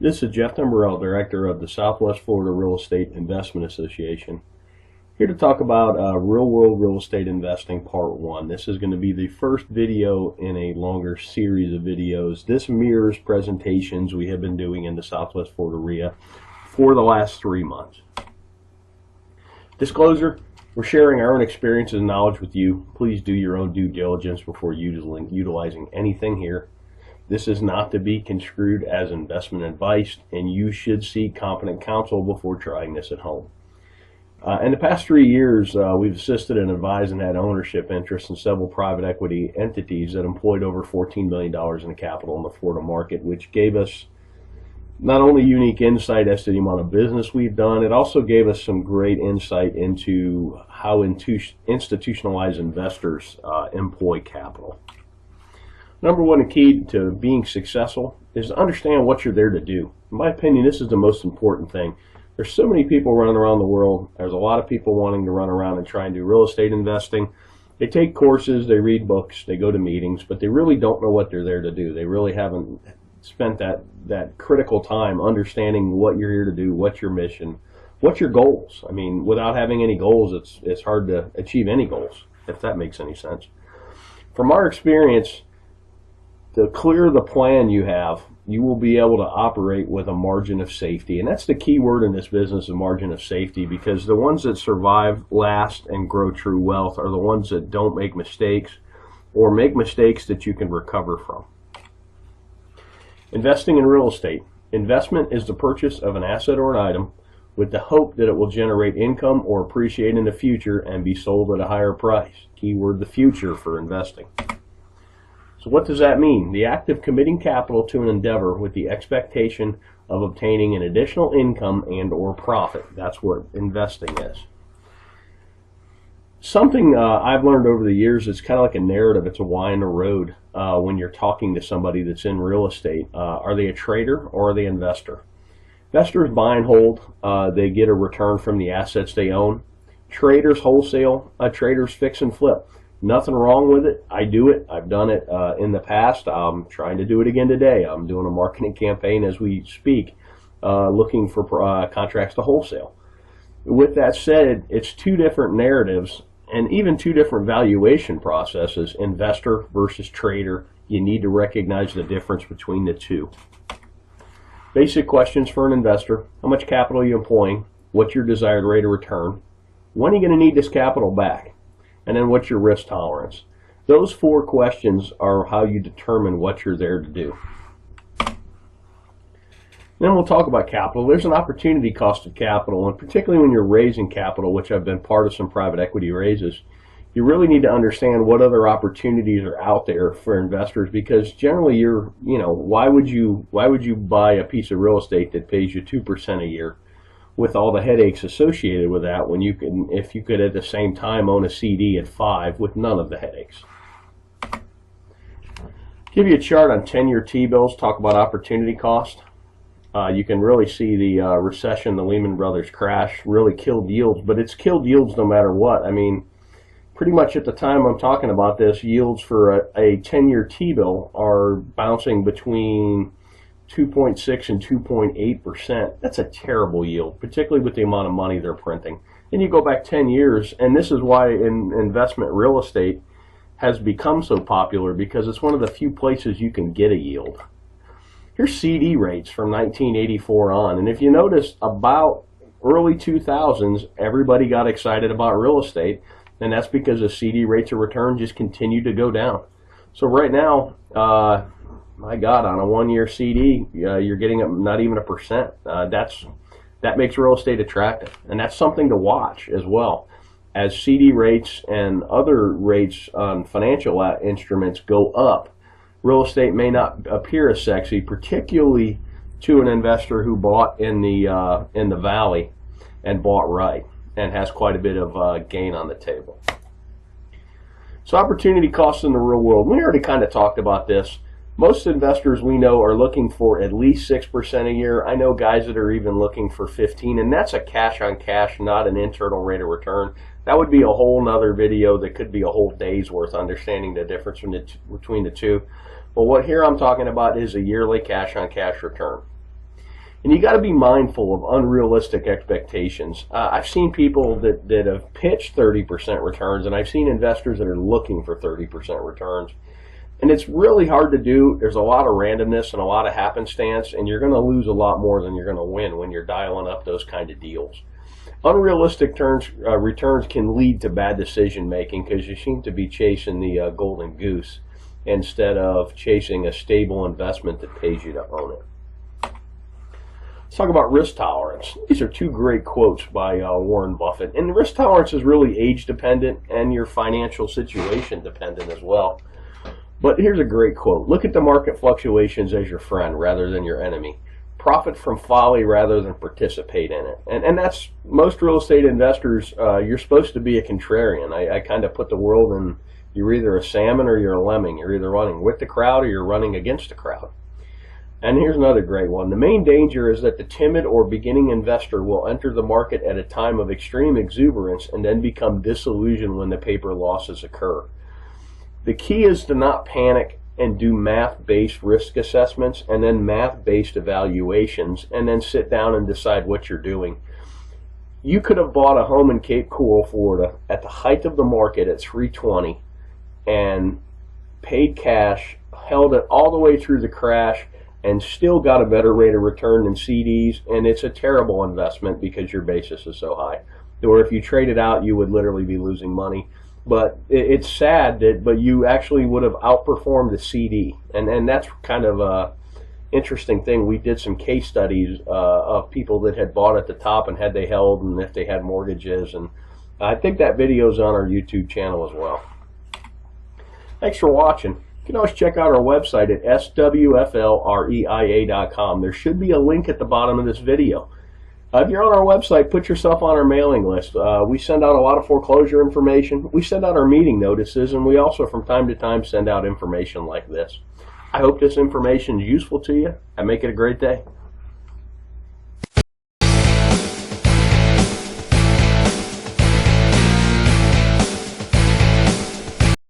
This is Jeff Timberell, Director of the Southwest Florida Real Estate Investment Association, here to talk about real-world real estate investing Part 1. This is going to be the first video in a longer series of videos. This mirrors presentations we have been doing in the Southwest Florida REIA for the last 3 months. Disclosure, we're sharing our own experiences and knowledge with you. Please do your own due diligence before utilizing anything here. This is not to be construed as investment advice, and you should seek competent counsel before trying this at home. In the past 3 years, we've assisted and advised and had ownership interests in several private equity entities that employed over $14 million in capital in the Florida market, which gave us not only unique insight as to the amount of business we've done, it also gave us some great insight into how institutionalized investors employ capital. Number one key to being successful is to understand what you're there to do. In my opinion, this is the most important thing. There's so many people running around the world. There's a lot of people wanting to run around and try and do real estate investing. They take courses, they read books, they go to meetings, but they really don't know what they're there to do. They really haven't spent that critical time understanding what you're here to do, what's your mission, what's your goals. I mean, without having any goals, it's hard to achieve any goals, if that makes any sense. From our experience, the clearer the plan you have, you will be able to operate with a margin of safety. And that's the key word in this business, a margin of safety, because the ones that survive, last, and grow true wealth are the ones that don't make mistakes or make mistakes that you can recover from. Investing in real estate. Investment is the purchase of an asset or an item with the hope that it will generate income or appreciate in the future and be sold at a higher price. Keyword, the future for investing. So what does that mean? The act of committing capital to an endeavor with the expectation of obtaining an additional income and or profit. That's what investing is. Something I've learned over the years, it's kind of like a narrative. It's a why in the road when you're talking to somebody that's in real estate. Are they a trader or are they an investor? Investors buy and hold. They get a return from the assets they own. Traders wholesale. Traders fix and flip. Nothing wrong with it. I do it. I've done it in the past. I'm trying to do it again today. I'm doing a marketing campaign as we speak, looking for contracts to wholesale. With that said, it's two different narratives and even two different valuation processes, investor versus trader. You need to recognize the difference between the two. Basic questions for an investor. How much capital are you employing? What's your desired rate of return? When are you going to need this capital back? And then what's your risk tolerance? Those 4 questions are how you determine what you're there to do. Then we'll talk about capital. There's an opportunity cost of capital, and particularly when you're raising capital, which I've been part of some private equity raises, you really need to understand what other opportunities are out there for investors, because generally why would you buy a piece of real estate that pays you 2% a year with all the headaches associated with that, when if you could at the same time own a CD at 5 with none of the headaches. Give you a chart on 10-year T-bills, talk about opportunity cost. You can really see the recession, the Lehman Brothers crash really killed yields, but it's killed yields no matter what. I mean, pretty much at the time I'm talking about this, yields for a 10-year T-bill are bouncing between 2.6 and 2.8%. That's a terrible yield, particularly with the amount of money they're printing. Then you go back 10 years, and this is why investment real estate has become so popular, because it's one of the few places you can get a yield. Here's CD rates from 1984 on, and if you notice, about early 2000s, everybody got excited about real estate, and that's because the CD rates of return just continued to go down. So right now, my God, on a 1-year CD, you're getting not even 1%. That makes real estate attractive, and that's something to watch as well. As CD rates and other rates on financial instruments go up, real estate may not appear as sexy, particularly to an investor who bought in the valley and bought right and has quite a bit of gain on the table. So opportunity costs in the real world. We already kind of talked about this. Most investors we know are looking for at least 6% a year. I know guys that are even looking for 15%, and that's a cash on cash, not an internal rate of return. That would be a whole nother video that could be a whole day's worth, understanding the difference between the two. But what here I'm talking about is a yearly cash on cash return. And you got to be mindful of unrealistic expectations. I've seen people that have pitched 30% returns, and I've seen investors that are looking for 30% returns. And it's really hard to do. There's a lot of randomness and a lot of happenstance, and you're going to lose a lot more than you're going to win when you're dialing up those kind of deals. Unrealistic returns can lead to bad decision making because you seem to be chasing the golden goose instead of chasing a stable investment that pays you to own it. Let's talk about risk tolerance. These are two great quotes by Warren Buffett. And risk tolerance is really age dependent and your financial situation dependent as well. But here's a great quote. Look at the market fluctuations as your friend rather than your enemy. Profit from folly rather than participate in it. And that's most real estate investors. You're supposed to be a contrarian. I kind of put the world in, you're either a salmon or you're a lemming. You're either running with the crowd or you're running against the crowd. And here's another great one. The main danger is that the timid or beginning investor will enter the market at a time of extreme exuberance and then become disillusioned when the paper losses occur. The key is to not panic and do math-based risk assessments and then math-based evaluations and then sit down and decide what you're doing. You could have bought a home in Cape Coral, Florida at the height of the market at $320 and paid cash, held it all the way through the crash, and still got a better rate of return than CDs, and it's a terrible investment because your basis is so high. Or if you trade it out, you would literally be losing money. But it's sad but you actually would have outperformed the CD, and that's kind of a interesting thing. We did some case studies of people that had bought at the top and had they held and if they had mortgages, and I think that video is on our YouTube channel as well. Thanks for watching. You can always check out our website at swflreia.com. There should be a link at the bottom of this video. If you're on our website, put yourself on our mailing list. We send out a lot of foreclosure information. We send out our meeting notices, and we also from time to time send out information like this. I hope this information is useful to you, and make it a great day.